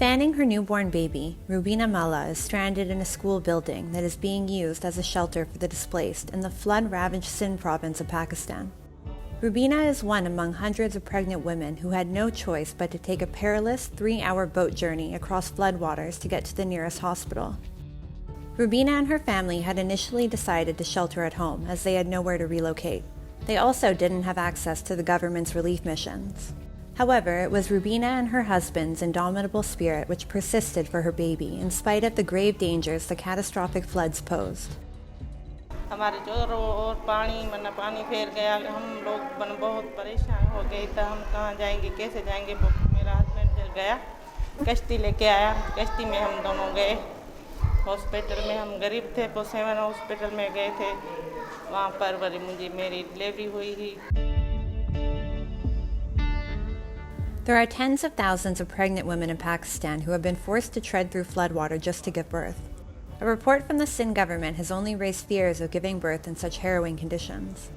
Fanning her newborn baby, Rubina Malla is stranded in a school building that is being used as a shelter for the displaced in the flood-ravaged Sindh province of Pakistan. Rubina is one among hundreds of pregnant women who had no choice but to take a perilous 3-hour boat journey across floodwaters to get to the nearest hospital. Rubina and her family had initially decided to shelter at home as they had nowhere to relocate. They also didn't have access to the government's relief missions. However, it was Rubina and her husband's indomitable spirit which persisted for her baby in spite of the grave dangers the catastrophic floods posed. हमारे जोरों और पानी फेर गया हम लोग बहुत परेशान हो गए तो हम कहाँ जाएंगे कैसे जाएंगे मेरा हस्बैंड गया कश्ती लेके आया कश्ती में हम दोनों गए हॉस्पिटल में हम गरीब थे तो 7 हॉस्पिटल में गए थे वहाँ पर मेरी डिलीवरी हुई ही. There are tens of thousands of pregnant women in Pakistan who have been forced to tread through floodwater just to give birth. A report from the Sindh Government has only raised fears of giving birth in such harrowing conditions.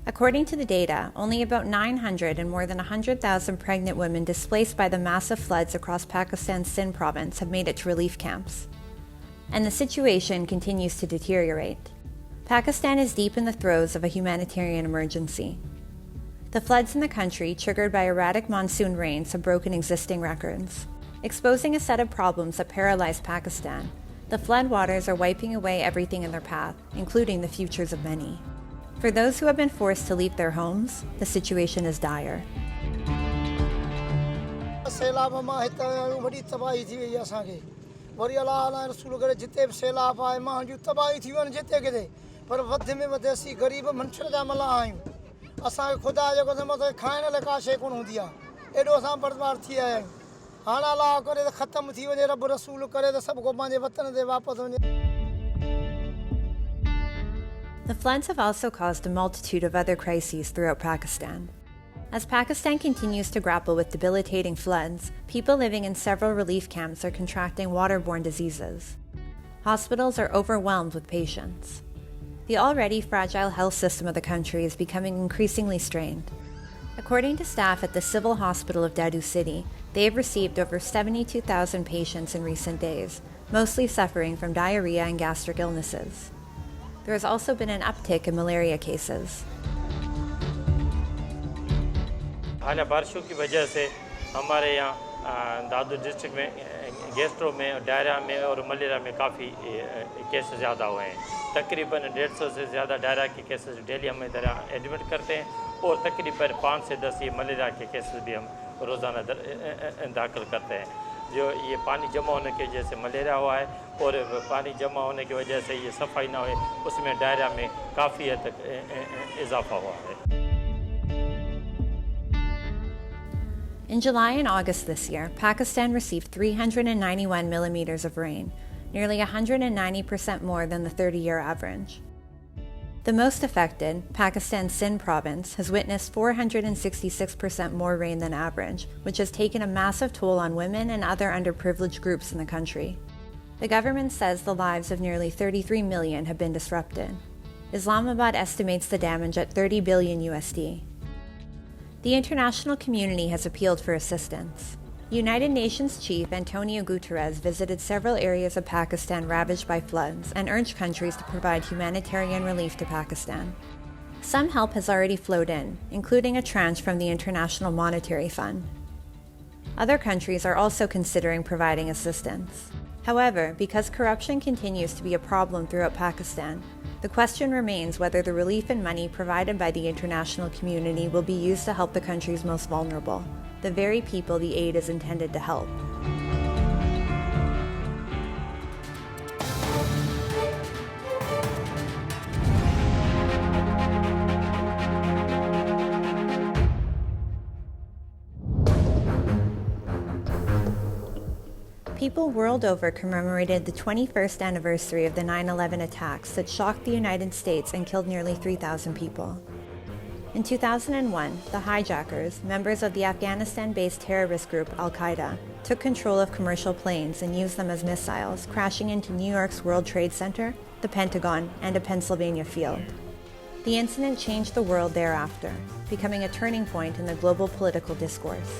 According to the data, only about 900 and more than 100,000 pregnant women displaced by the massive floods across Pakistan's Sindh province have made it to relief camps. And the situation continues to deteriorate. Pakistan is deep in the throes of a humanitarian emergency. The floods in the country, triggered by erratic monsoon rains, have broken existing records. Exposing a set of problems that paralyze Pakistan, the floodwaters are wiping away everything in their path, including the futures of many. For those who have been forced to leave their homes, the situation is dire. असां खुदा जो कसम तो खाइण लाइ का शइ कोन हूंदी आहे एॾो असां बर्बाद थी आया आहियूं हाणे अलाह करे त ख़तमु थी वञे रब रसूल करे त सभु को पंहिंजे वतन ते वापसि वञे. The floods have also caused a multitude of other crises throughout Pakistan. As Pakistan continues to grapple with debilitating floods, people living in several relief camps are contracting waterborne diseases. Hospitals are overwhelmed with patients. The already fragile health system of the country is becoming increasingly strained. According to staff at the Civil Hospital of Dadu City, they have received over 72,000 patients in recent days, mostly suffering from diarrhea and gastric illnesses. There has also been an uptick in malaria cases. हालिया बारिशों की वजह से हमारे यहाँ दादू district में gastro में diarrhoea में और मलेरिया में काफ़ी केसेस ज़्यादा हुए हैं. तकरीबन 150 से ज़्यादा डायरिया के केसेस डेली हम इधर एडमिट करते हैं और तकरीबन 5 से 10 ये मलेरिया के केसेस भी हम रोज़ाना दाखिल करते हैं. जो ये पानी जमा होने की वजह से मलेरिया हुआ है और पानी जमा होने की वजह से ये सफाई ना हुई उसमें डायरिया में काफ़ी हद तक इजाफा हुआ है. In July and August this year, Pakistan received 391 millimeters of rain, nearly 190% more than the 30-year average. The most affected, Pakistan's Sindh province, has witnessed 466% more rain than average, which has taken a massive toll on women and other underprivileged groups in the country. The government says the lives of nearly 33 million have been disrupted. Islamabad estimates the damage at $30 billion USD. The international community has appealed for assistance. United Nations Chief Antonio Guterres visited several areas of Pakistan ravaged by floods and urged countries to provide humanitarian relief to Pakistan. Some help has already flowed in, including a tranche from the International Monetary Fund. Other countries are also considering providing assistance. However, because corruption continues to be a problem throughout Pakistan, the question remains whether the relief and money provided by the international community will be used to help the country's most vulnerable, the very people the aid is intended to help. People world over commemorated the 21st anniversary of the 9/11 attacks that shocked the United States and killed nearly 3,000 people. In 2001, the hijackers, members of the Afghanistan-based terrorist group Al-Qaeda, took control of commercial planes and used them as missiles, crashing into New York's World Trade Center, the Pentagon, and a Pennsylvania field. The incident changed the world thereafter, becoming a turning point in the global political discourse.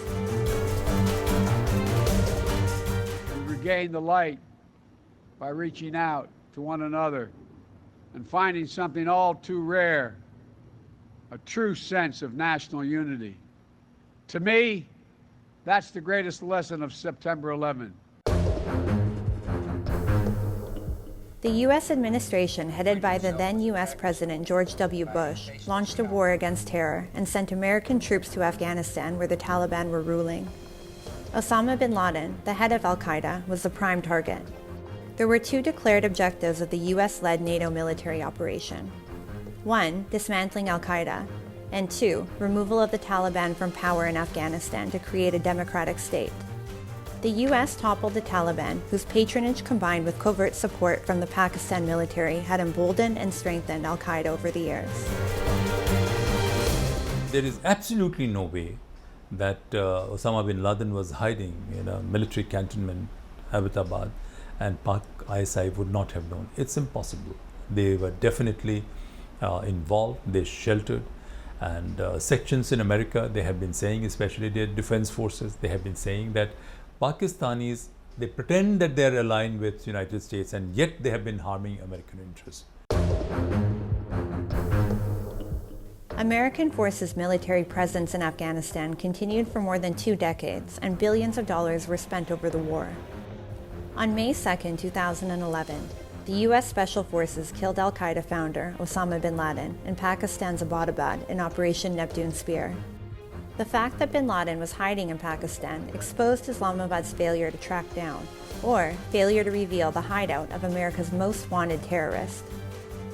gain the light by reaching out to one another and finding something all too rare, a true sense of national unity. To me, that's the greatest lesson of September 11. The U.S. administration, headed by the then U.S. President George W. Bush, launched a war against terror and sent American troops to Afghanistan, where the Taliban were ruling. Osama bin Laden, the head of al-Qaeda, was the prime target. There were two declared objectives of the U.S.-led NATO military operation. One, dismantling al-Qaeda, and two, removal of the Taliban from power in Afghanistan to create a democratic state. The U.S. toppled the Taliban, whose patronage combined with covert support from the Pakistan military had emboldened and strengthened al-Qaeda over the years. There is absolutely no way that Osama bin Laden was hiding in a military cantonment, Islamabad, and Pak ISI would not have known. It's impossible. They were definitely involved, they sheltered, and sections in America, they have been saying, especially their defense forces, they have been saying that Pakistanis, they pretend that they are aligned with United States, and yet they have been harming American interests. American forces' military presence in Afghanistan continued for more than 2 decades, and billions of dollars were spent over the war. On May 2, 2011, the U.S. Special Forces killed al-Qaeda founder Osama bin Laden in Pakistan's Abbottabad in Operation Neptune Spear. The fact that bin Laden was hiding in Pakistan exposed Islamabad's failure to track down, or failure to reveal the hideout of America's most wanted terrorist.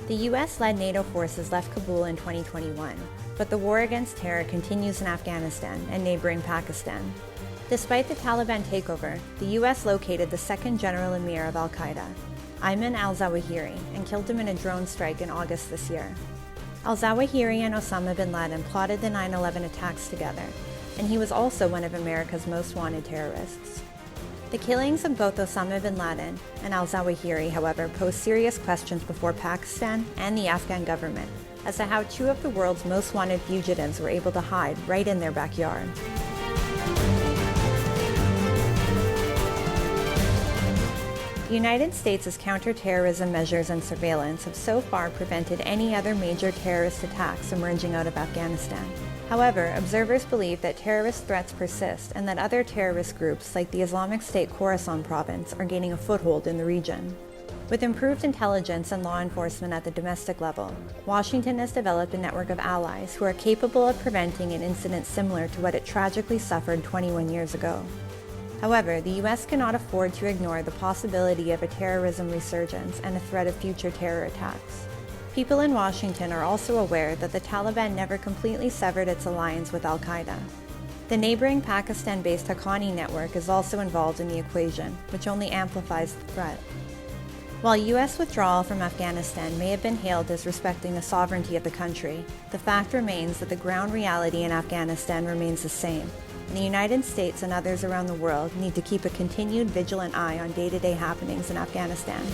The U.S.-led NATO forces left Kabul in 2021, but the war against terror continues in Afghanistan and neighboring Pakistan. Despite the Taliban takeover, the U.S. located the second general emir of al-Qaeda, Ayman al-Zawahiri, and killed him in a drone strike in August this year. Al-Zawahiri and Osama bin Laden plotted the 9/11 attacks together, and he was also one of America's most wanted terrorists. The killings of both Osama bin Laden and al-Zawahiri, however, pose serious questions before Pakistan and the Afghan government as to how two of the world's most wanted fugitives were able to hide right in their backyard. The United States' counterterrorism measures and surveillance have so far prevented any other major terrorist attacks emerging out of Afghanistan. However, observers believe that terrorist threats persist and that other terrorist groups like the Islamic State Khorasan province are gaining a foothold in the region. With improved intelligence and law enforcement at the domestic level, Washington has developed a network of allies who are capable of preventing an incident similar to what it tragically suffered 21 years ago. However, the U.S. cannot afford to ignore the possibility of a terrorism resurgence and a threat of future terror attacks. People in Washington are also aware that the Taliban never completely severed its alliance with al-Qaeda. The neighboring Pakistan-based Haqqani network is also involved in the equation, which only amplifies the threat. While U.S. withdrawal from Afghanistan may have been hailed as respecting the sovereignty of the country, the fact remains that the ground reality in Afghanistan remains the same. And the United States and others around the world need to keep a continued vigilant eye on day-to-day happenings in Afghanistan.